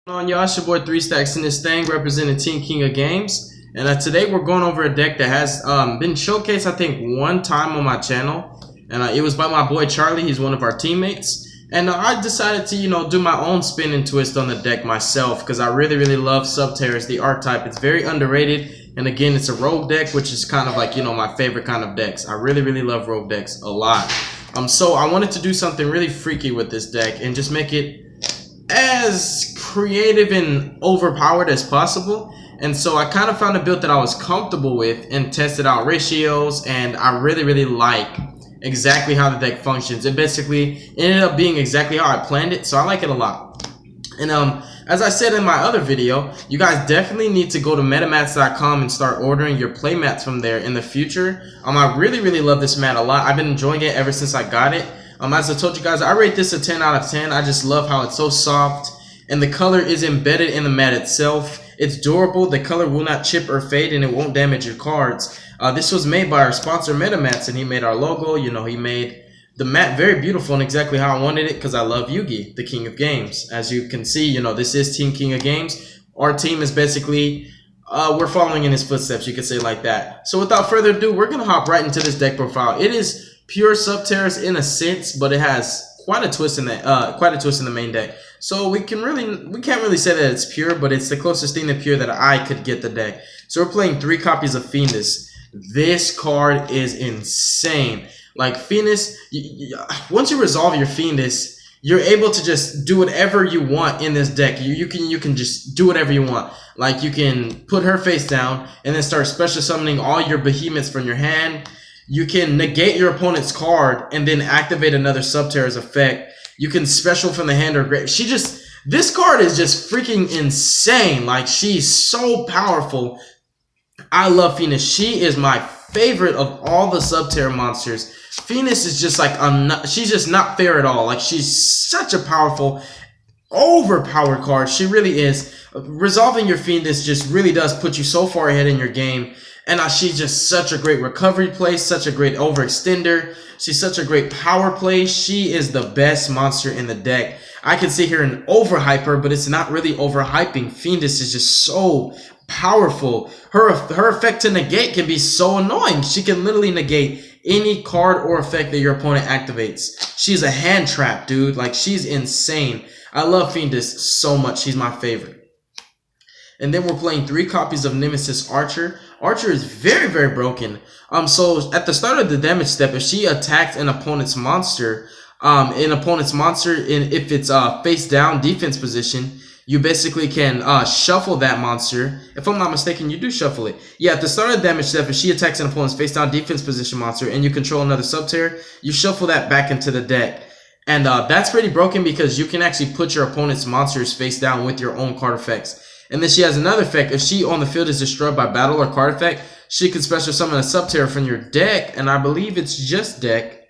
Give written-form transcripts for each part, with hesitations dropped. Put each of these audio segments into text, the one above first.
On y'all, it's your boy 3 Stacks in this thing, representing Team King of Games. And today we're going over a deck that has been showcased, I think, one time on my channel. And it was by my boy Charlie. He's one of our teammates. And I decided to, do my own spin and twist on the deck myself, because I really love Subterror as the archetype. It's very underrated. And again, it's a rogue deck, which is kind of like, my favorite kind of decks. I really love rogue decks a lot. So I wanted to do something really freaky with this deck and just make it as creative and overpowered as possible. And so I kind of found a build that I was comfortable with and tested out ratios, and I really like exactly how the deck functions. It basically ended up being exactly how I planned it, so I like it a lot. And as I said in my other video, you guys definitely need to go to metamats.com and start ordering your playmats from there in the future. I really love this mat a lot. I've been enjoying it ever since I got it. As I told you guys, I rate this a 10 out of 10. I just love how it's so soft, and the color is embedded in the mat itself. It's durable, the color will not chip or fade, and it won't damage your cards. This was made by our sponsor Metamats, and he made our logo. He made the mat very beautiful and exactly how I wanted it, because I love Yugioh, the King of Games. As you can see, this is Team King of Games. Our team is basically, we're following in his footsteps, you could say like that. So without further ado, we're going to hop right into this deck profile. It is pure Subterror in a sense, but it has quite a twist in the main deck. So we can't really say that it's pure, but it's the closest thing to pure that I could get the deck. So we're playing 3 copies of Fiendus. This card is insane. Like Fiendus, once you resolve your Fiendus, you're able to just do whatever you want in this deck. You can just do whatever you want. Like you can put her face down and then start special summoning all your behemoths from your hand. You can negate your opponent's card and then activate another Subterror's effect. You can special from the hand or grave. This card is just freaking insane. Like, she's so powerful. I love Fiendus. She is my favorite of all the Subterror monsters. Fiendus is just like, she's just not fair at all. Like, she's such a powerful, overpowered card. She really is. Resolving your Fiendus just really does put you so far ahead in your game. And she's just such a great recovery play, such a great overextender. She's such a great power play. She is the best monster in the deck. I can sit here and overhype her, but it's not really overhyping. Fiendus is just so powerful. Her effect to negate can be so annoying. She can literally negate any card or effect that your opponent activates. She's a hand trap, dude. Like, she's insane. I love Fiendus so much. She's my favorite. And then we're playing 3 copies of Nemesis Archer. Archer is very broken. So at the start of the damage step, if she attacks an opponent's monster, if it's face down defense position, you basically can shuffle that monster. If I'm not mistaken, you do shuffle it. Yeah, at the start of the damage step, if she attacks an opponent's face down defense position monster and you control another Subterror, you shuffle that back into the deck. And that's pretty broken because you can actually put your opponent's monsters face down with your own card effects. And then she has another effect. If she on the field is destroyed by battle or card effect, she can special summon a Subterror from your deck, and I believe it's just deck.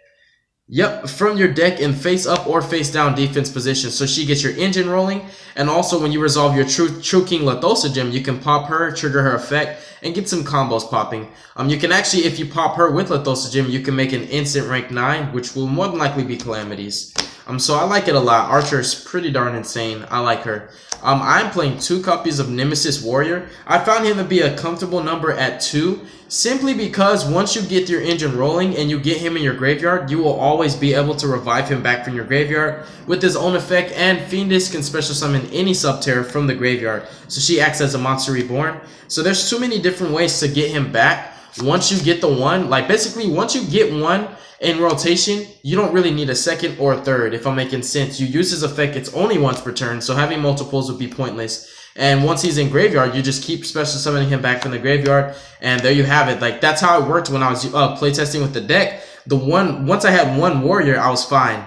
Yep, from your deck in face up or face down defense position. So she gets your engine rolling, and also when you resolve your True King Lathosa gem, you can pop her, trigger her effect, and get some combos popping. You can actually, if you pop her with Lathosa gem, you can make an instant rank 9, which will more than likely be Calamities. So I like it a lot. Archer is pretty darn insane. I like her. I'm playing 2 copies of Nemesis Warrior. I found him to be a comfortable number at 2, simply because once you get your engine rolling and you get him in your graveyard, you will always be able to revive him back from your graveyard with his own effect, and Fiendus can special summon any Subterror from the graveyard. So she acts as a monster reborn. So there's too many different ways to get him back. Once you get the one, like basically once you get one in rotation, you don't really need a second or a third, if I'm making sense. You use his effect, it's only once per turn, so having multiples would be pointless. And once he's in graveyard, you just keep special summoning him back from the graveyard, and there you have it. Like, that's how it worked when I was playtesting with the deck. Once I had 1 warrior, I was fine.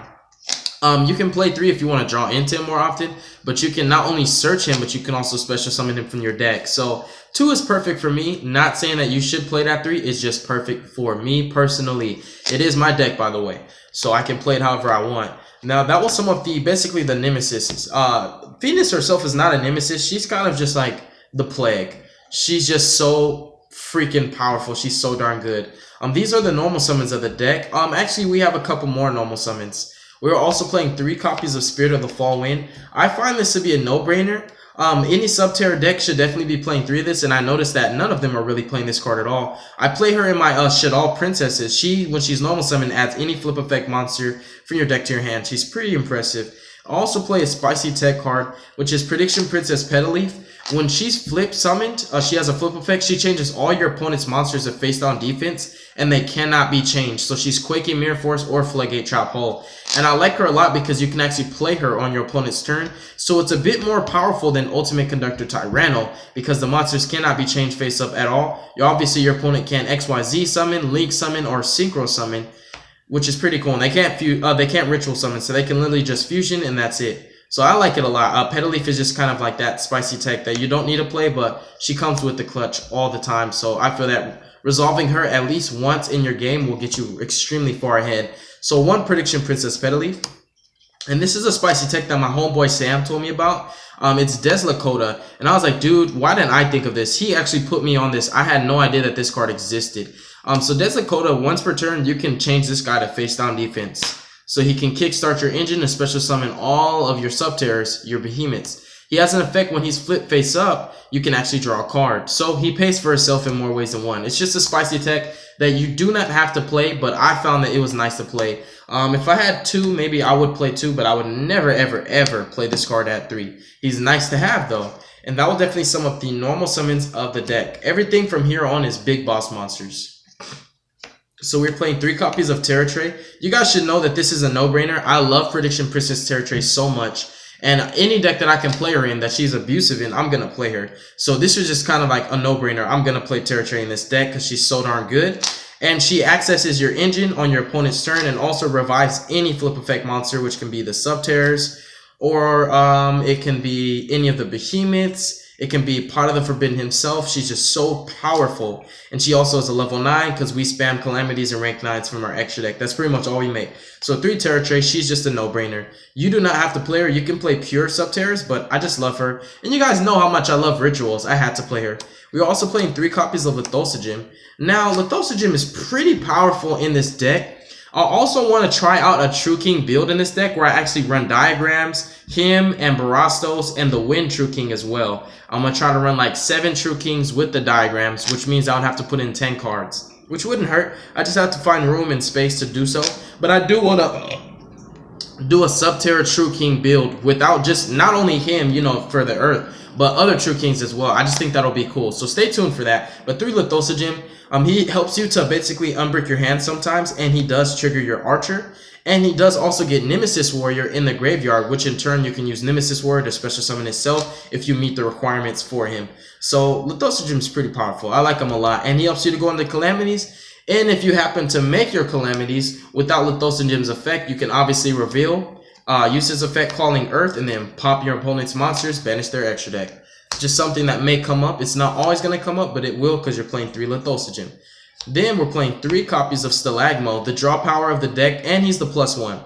You can play 3 if you want to draw into him more often, but you can not only search him, but you can also special summon him from your deck. So 2 is perfect for me. Not saying that you should play that 3. It's just perfect for me personally. It is my deck, by the way, so I can play it however I want. Now, that was some of basically the nemesis. Fiendus herself is not a nemesis. She's kind of just like the plague. She's just so freaking powerful. She's so darn good. These are the normal summons of the deck. Actually, we have a couple more normal summons. We're also playing 3 copies of Spirit of the Fall Wind. I find this to be a no-brainer. Any Subterror deck should definitely be playing 3 of this, and I noticed that none of them are really playing this card at all. I play her in my Shadal Princesses. When she's normal summon, adds any flip effect monster from your deck to your hand. She's pretty impressive. I also play a spicy tech card, which is Prediction Princess Petalif. When she's flip summoned, she has a flip effect. She changes all your opponent's monsters to face down defense, and they cannot be changed. So she's Quaking Mirror Force or Floodgate Trap Hole. And I like her a lot because you can actually play her on your opponent's turn. So it's a bit more powerful than Ultimate Conductor Tyranno because the monsters cannot be changed face up at all. Obviously, your opponent can XYZ summon, Link summon, or Synchro summon, which is pretty cool. And they can't ritual summon, so they can literally just fusion and that's it. So I like it a lot. Petalif is just kind of like that spicy tech that you don't need to play, but she comes with the clutch all the time. So I feel that resolving her at least once in your game will get you extremely far ahead. So 1 Prediction Princess Petalif. And this is a spicy tech that my homeboy Sam told me about. It's Deslakota. And I was like, dude, why didn't I think of this? He actually put me on this. I had no idea that this card existed. So Deslakota, once per turn, you can change this guy to face down defense. So he can kickstart your engine and special summon all of your Subterrors, your behemoths. He has an effect when he's flipped face up, you can actually draw a card. So he pays for himself in more ways than one. It's just a spicy tech that you do not have to play, but I found that it was nice to play. If I had 2, maybe I would play 2, but I would never, ever, ever play this card at 3. He's nice to have though. And that will definitely sum up the normal summons of the deck. Everything from here on is big boss monsters. So we're playing 3 copies of Terra Tray. You guys should know that this is a no-brainer. I love Prediction Princess Terra Tray so much. And any deck that I can play her in that she's abusive in, I'm going to play her. So this was just kind of like a no-brainer. I'm going to play Terra Tray in this deck because she's so darn good. And she accesses your engine on your opponent's turn and also revives any flip effect monster, which can be the Subterrors, or it can be any of the behemoths. It can be part of the Forbidden himself. She's just so powerful. And she also is a level 9 because we spam Calamities and rank 9s from our extra deck. That's pretty much all we make. So 3 Terra Tray, she's just a no-brainer. You do not have to play her. You can play pure Subterrors, but I just love her. And you guys know how much I love Rituals. I had to play her. We're also playing 3 copies of Lithosogem. Now, Lithosogem is pretty powerful in this deck. I also want to try out a True King build in this deck where I actually run Diagrams, him, and Barastos, and the Wind True King as well. I'm going to try to run like 7 True Kings with the Diagrams, which means I would have to put in 10 cards, which wouldn't hurt. I just have to find room and space to do so. But I do want to do a Subterror True King build without just not only him, you know, for the Earth, but other True Kings as well. I just think that'll be cool. So stay tuned for that. But 3 Lithosogem. He helps you to basically unbrick your hand sometimes, and he does trigger your Archer. And he does also get Nemesis Warrior in the graveyard, which in turn you can use Nemesis Warrior to special summon itself if you meet the requirements for him. So Lithosogem is pretty powerful. I like him a lot, and he helps you to go into Calamities. And if you happen to make your Calamities without Lithosogem's effect, you can obviously reveal, use his effect Calling Earth, and then pop your opponent's monsters, banish their extra deck. Just something that may come up. It's not always going to come up, but it will because you're playing 3 Lithosogem. Then we're playing 3 copies of Stalagmo, the draw power of the deck, and he's the +1.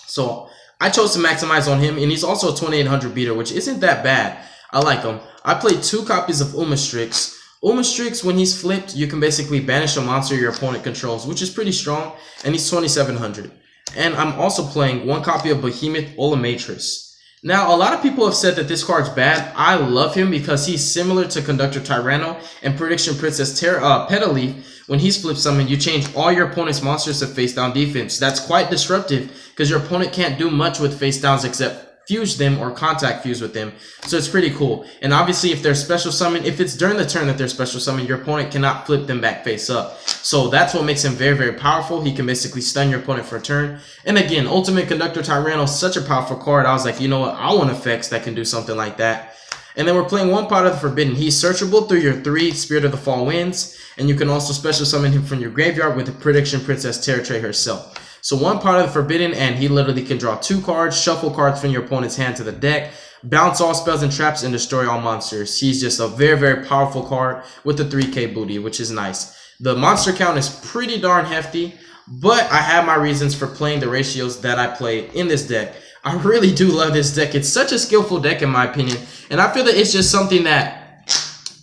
So I chose to maximize on him, and he's also a 2800 beater, which isn't that bad. I like him. I played 2 copies of Umastrix. Umastrix, when he's flipped, you can basically banish a monster your opponent controls, which is pretty strong, and he's 2700. And I'm also playing 1 copy of Behemoth Olamatris. Now, a lot of people have said that this card's bad. I love him because he's similar to Conductor Tyranno and Prediction Princess Petalif. When he's flip summoned, you change all your opponent's monsters to face down defense. That's quite disruptive because your opponent can't do much with face downs except fuse them or contact fuse with them. So it's pretty cool. And obviously, if they're special summoned, if it's during the turn that they're special summoned, your opponent cannot flip them back face up. So that's what makes him very, very powerful. He can basically stun your opponent for a turn. And again, Ultimate Conductor Tyranno is such a powerful card. I was like, you know what? I want effects that can do something like that. And then we're playing 1 Pot of the Forbidden. He's searchable through your 3 Spirit of the Fall Winds. And you can also special summon him from your graveyard with the Prediction Princess Terra Tray herself. So 1 Pot of the Forbidden, and he literally can draw 2 cards, shuffle cards from your opponent's hand to the deck, bounce all spells and traps, and destroy all monsters. He's just a very, very powerful card with the 3k booty, which is nice. The monster count is pretty darn hefty, but I have my reasons for playing the ratios that I play in this deck. I really do love this deck. It's such a skillful deck in my opinion, and I feel that it's just something that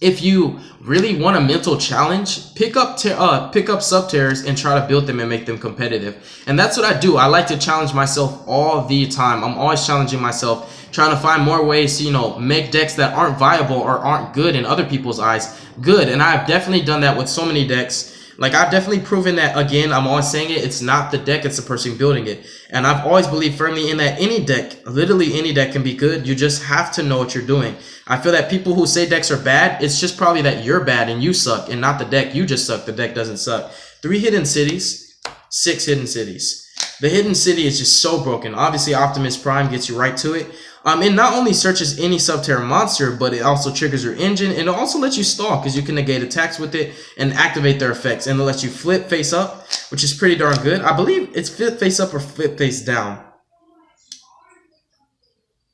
if you really want a mental challenge, pick up Subterrors and try to build them and make them competitive. And that's what I do. I like to challenge myself all the time. I'm always challenging myself, trying to find more ways to, you know, make decks that aren't viable or aren't good in other people's eyes good. And I've definitely done that with so many decks. Like, I've definitely proven that. Again, I'm always saying it, it's not the deck, it's the person building it. And I've always believed firmly in that any deck, literally any deck, can be good. You just have to know what you're doing. I feel that people who say decks are bad, it's just probably that you're bad and you suck, and not the deck. You just suck, the deck doesn't suck. 3 hidden cities, 6 hidden cities. The hidden city is just so broken. Obviously, Optimus Prime gets you right to it. It not only searches any Subterror monster, but it also triggers your engine, and it also lets you stall because you can negate attacks with it and activate their effects, and it lets you flip face up, which is pretty darn good. I believe it's flip face up or flip face down.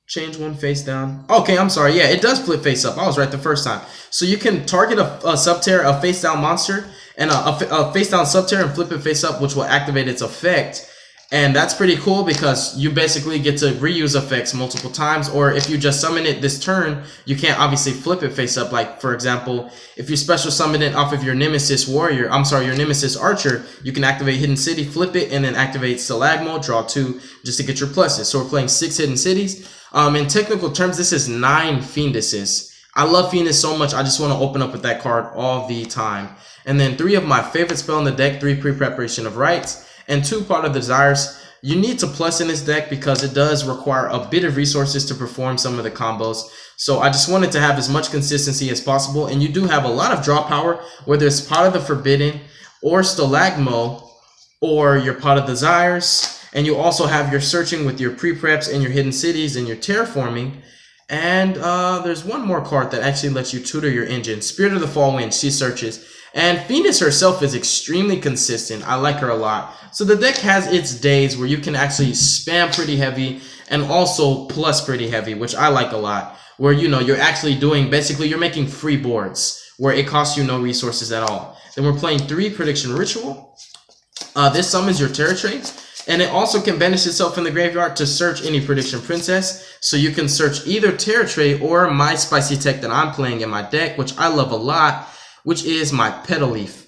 Change one face down. Okay, I'm sorry. Yeah, it does flip face up. I was right the first time. So you can target a Subterror, a face down monster, and a face down Subterror and flip it face up, which will activate its effect. And that's pretty cool because you basically get to reuse effects multiple times. Or if you just summon it this turn, you can't obviously flip it face up. Like, for example, if you special summon it off of your Nemesis Warrior, your Nemesis Archer, you can activate Hidden City, flip it, and then activate Stalagmo, draw 2 just to get your pluses. So we're playing 6 Hidden Cities. In technical terms, this is 9 Fienduses. I love Fiendus so much, I just want to open up with that card all the time. And then 3 of my favorite spell in the deck, 3 Pre-Preparation of Rites, and 2 Part of Desires. You need to plus in this deck because it does require a bit of resources to perform some of the combos. So I just wanted to have as much consistency as possible. And you do have a lot of draw power, whether it's Pot of the Forbidden or Stalagmo or your Pot of Desires. And you also have your searching with your pre-preps and your hidden cities and your terraforming. And there's one more card that actually lets you tutor your engine. Spirit of the Fall Wind, she searches. And Fiendus herself is extremely consistent. I like her a lot. So the deck has its days where you can actually spam pretty heavy and also plus pretty heavy, which I like a lot. Where, you know, you're actually doing, basically you're making free boards where it costs you no resources at all. Then we're playing 3 Prediction Ritual. This summons your Terror Traits. And it also can banish itself in the graveyard to search any Prediction Princess. So you can search either Terror Trait or my spicy tech that I'm playing in my deck, which I love a lot, which is my Petal Leaf.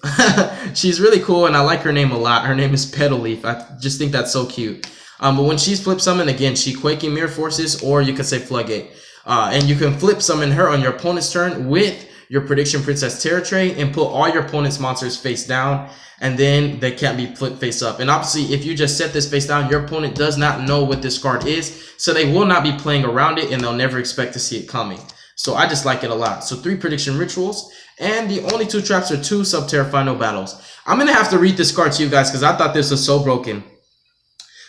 She's really cool and I like her name a lot. Her name is Petal Leaf. I just think that's so cute. But when she's flip summoned, again, she Quaking Mirror Forces, or you could say Floodgate. And you can flip summon her on your opponent's turn with your Prediction Princess Terror Trait and put all your opponent's monsters face down, and then they can't be flipped face up. And obviously, if you just set this face down, your opponent does not know what this card is, so they will not be playing around it and they'll never expect to see it coming. So I just like it a lot. So 3 Prediction Rituals, and the only 2 traps are 2 Subterror Final Battles. I'm going to have to read this card to you guys because I thought this was so broken.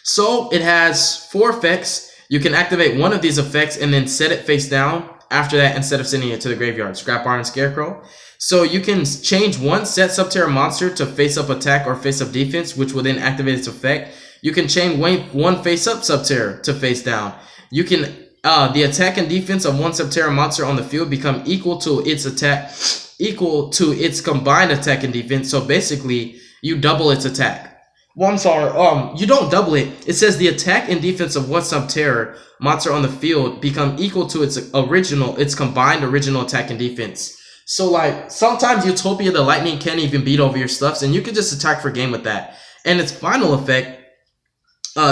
So it has 4 effects. You can activate one of these effects and then set it face down after that instead of sending it to the graveyard. Scrap Iron Scarecrow. So you can change one set Subterror monster to face up attack or face up defense, which will then activate its effect. You can change one face up Subterror to face down. You can the attack and defense of one Subterror monster on the field become equal to its combined attack and defense. So basically, you double its attack. Well, I'm sorry. You don't double it. It says the attack and defense of one Subterror monster on the field become equal to its combined original attack and defense. So, like, sometimes Utopia the Lightning can't even beat over your stuffs, and you can just attack for game with that. And its final effect,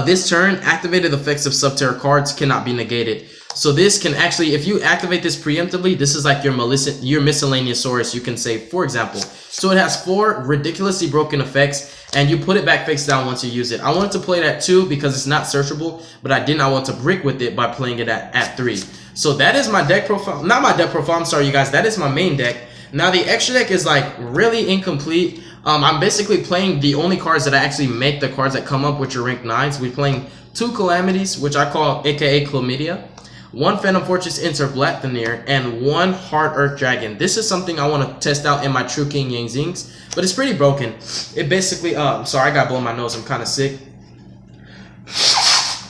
this turn, activated effects of Subterror cards cannot be negated. So this can actually, if you activate this preemptively, this is like your miscellaneous source, you can say, for example. So it has 4 ridiculously broken effects, and you put it back face down once you use it. I wanted to play it at 2 because it's not searchable, but I did not want to brick with it by playing it at 3. So that is my deck profile. Not my deck profile, I'm sorry you guys. That is my main deck. Now the extra deck is like really incomplete. I'm basically playing the only cards that I actually make the cards that come up, which are rank 9s. We're playing 2 Calamities, which I call aka Chlamydia, 1 Phantom Fortress Enter Black Veneer, and 1 Hard Earth Dragon. This is something I want to test out in my True King Yang Zings, but it's pretty broken. It basically, sorry, I got blow my nose, I'm kind of sick.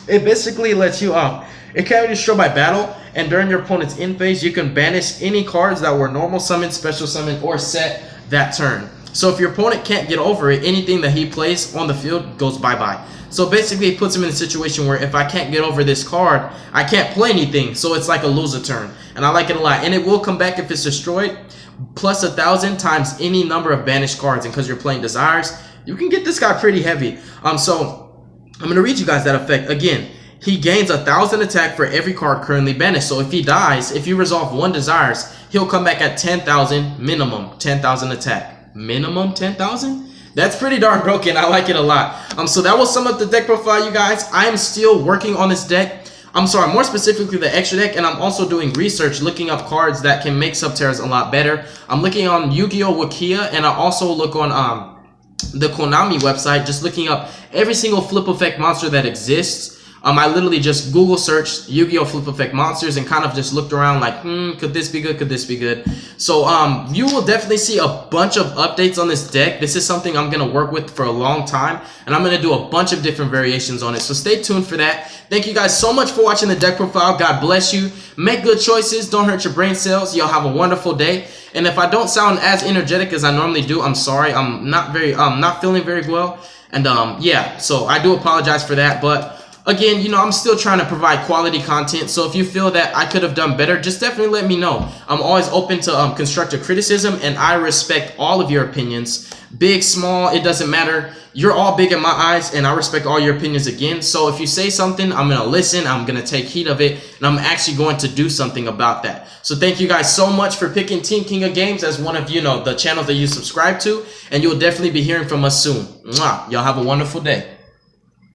It basically lets you, it can't be destroyed by battle, and during your opponent's end phase, you can banish any cards that were normal summon, special summon, or set that turn. So if your opponent can't get over it, anything that he plays on the field goes bye-bye. So basically it puts him in a situation where if I can't get over this card, I can't play anything. So it's like a loser turn. And I like it a lot. And it will come back if it's destroyed. Plus 1,000 times any number of banished cards. And because you're playing Desires, you can get this guy pretty heavy. So I'm going to read you guys that effect. Again, he gains 1,000 attack for every card currently banished. So if he dies, if you resolve 1 Desires, he'll come back at 10,000 minimum. 10,000 attack. Minimum 10,000? That's pretty darn broken. I like it a lot. So that will sum up the deck profile, you guys. I am still working on this deck. I'm sorry, more specifically the extra deck, and I'm also doing research, looking up cards that can make Subterrors a lot better. I'm looking on Yugioh Wikia, and I also look on the Konami website, just looking up every single flip effect monster that exists. I literally just Google searched Yu-Gi-Oh! Flip Effect monsters and kind of just looked around like, could this be good? Could this be good? So, you will definitely see a bunch of updates on this deck. This is something I'm going to work with for a long time, and I'm going to do a bunch of different variations on it. So stay tuned for that. Thank you guys so much for watching the deck profile. God bless you. Make good choices. Don't hurt your brain cells. Y'all have a wonderful day. And if I don't sound as energetic as I normally do, I'm sorry. I'm not feeling very well. And, yeah, so I do apologize for that. But again, you know, I'm still trying to provide quality content, so if you feel that I could have done better, just definitely let me know. I'm always open to constructive criticism, and I respect all of your opinions. Big, small, it doesn't matter. You're all big in my eyes, and I respect all your opinions again. So if you say something, I'm going to listen, I'm going to take heed of it, and I'm actually going to do something about that. So thank you guys so much for picking Team King of Games as one of, you know, the channels that you subscribe to, and you'll definitely be hearing from us soon. Mwah. Y'all have a wonderful day.